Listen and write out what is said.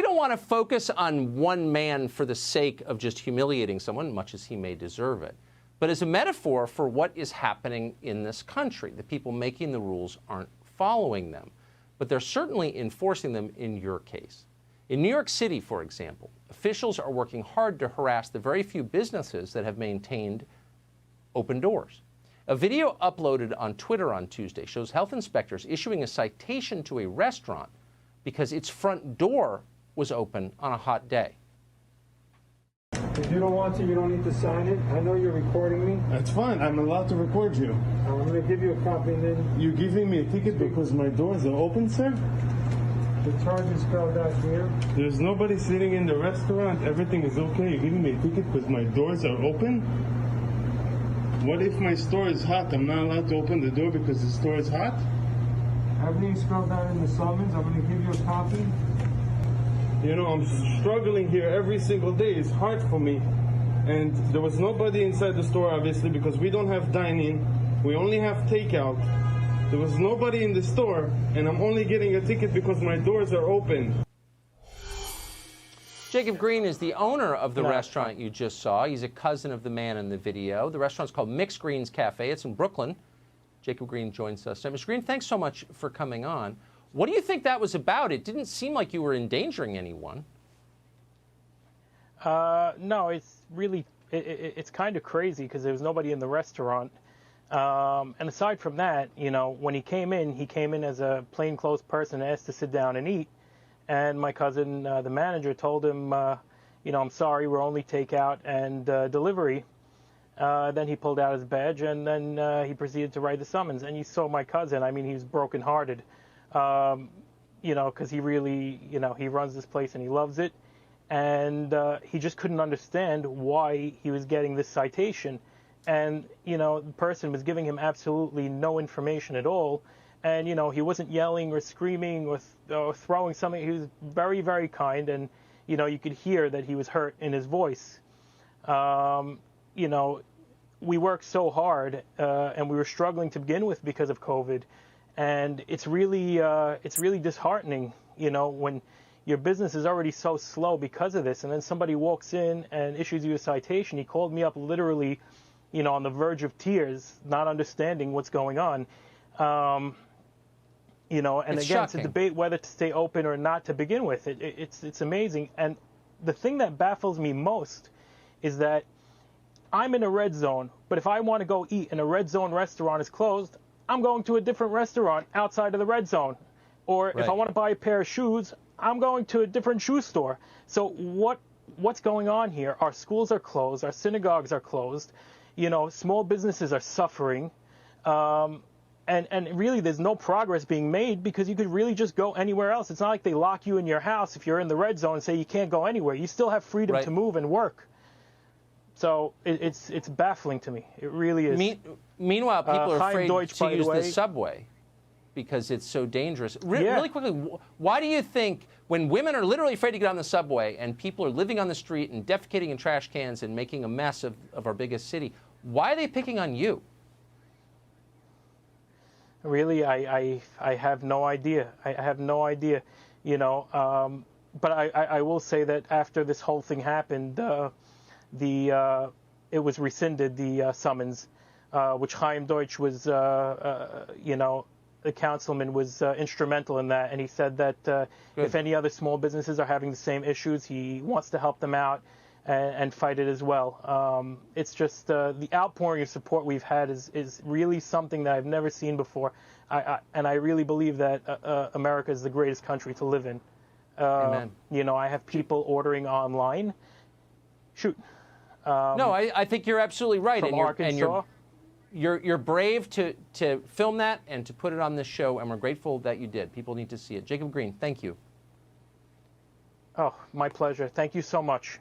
We don't want to focus on one man for the sake of just humiliating someone, much as he may deserve it, but as a metaphor for what is happening in this country. The people making the rules aren't following them, but they're certainly enforcing them in your case. In New York City, for example, officials are working hard to harass the very few businesses that have maintained open doors. A video uploaded on Twitter on Tuesday shows health inspectors issuing a citation to a restaurant because its front door was open on a hot day. If you don't want to, you don't need to sign it. I know you're recording me. That's fine. I'm allowed to record you. I'm going to give you a copy and then... You're giving me a ticket because my doors are open, sir? The charge is spelled out here. There's nobody sitting in the restaurant. Everything is okay. You're giving me a ticket because my doors are open? What if my store is hot? I'm not allowed to open the door because the store is hot? Everything's spelled out in the summons. I'm going to give you a copy. You know, I'm struggling here every single day. It's hard for me. And there was nobody inside the store, obviously, because we don't have dine-in. We only have takeout. There was nobody in the store, and I'm only getting a ticket because my doors are open. Jacob Green is the owner of the restaurant you just saw. He's a cousin of the man in the video. The restaurant's called Mixed Greens Cafe. It's in Brooklyn. Jacob Green joins us. Mr. Green, thanks so much for coming on. What do you think that was about? It didn't seem like you were endangering anyone. No, it's really, it's kind of crazy because there was nobody in the restaurant. And aside from that, you know, when he came in as a plainclothes person asked to sit down and eat. And my cousin, the manager, told him, you know, I'm sorry, we're only takeout and delivery. Then he pulled out his badge and then he proceeded to write the summons. And you saw my cousin, I mean, he was brokenhearted. You know, because he really, you know, he runs this place and he loves it. And he just couldn't understand why he was getting this citation. And, you know, the person was giving him absolutely no information at all. And, you know, he wasn't yelling or screaming or throwing something. He was very, very kind. And, you know, you could hear that he was hurt in his voice. You know, we worked so hard and we were struggling to begin with because of COVID. And it's really disheartening, you know, when your business is already so slow because of this, and then somebody walks in and issues you a citation. He called me up literally, you know, on the verge of tears, not understanding what's going on. You know, and it's again, shocking. to debate whether to stay open or not to begin with, it's amazing. And the thing that baffles me most is that I'm in a red zone, but if I want to go eat and a red zone restaurant is closed, I'm going to a different restaurant outside of the red zone. Or if I want to buy a pair of shoes, I'm going to a different shoe store. So what's going on here? Our schools are closed. Our synagogues are closed. You know, small businesses are suffering. And really there's no progress being made because you could really just go anywhere else. It's not like they lock you in your house if you're in the red zone and say you can't go anywhere. You still have freedom to move and work. So it's baffling to me. It really is. Meanwhile, people are afraid Deutsch, to use the way. subway because it's so dangerous. Really quickly, why do you think when women are literally afraid to get on the subway and people are living on the street and defecating in trash cans and making a mess of our biggest city, why are they picking on you? Really, I have no idea. I have no idea, you know. But I will say that after this whole thing happened, it was rescinded, the summons, which Chaim Deutsch was, you know, the councilman was instrumental in that. And he said that if any other small businesses are having the same issues, he wants to help them out and fight it as well. It's just the outpouring of support we've had is really something that I've never seen before. And I really believe that America is the greatest country to live in. Amen. You know, I have people ordering online. Shoot. No, I think you're absolutely right. From Arkansas. You're brave to film that and to put it on this show, and we're grateful that you did. People need to see it. Jacob Green, thank you. Oh, my pleasure. Thank you so much.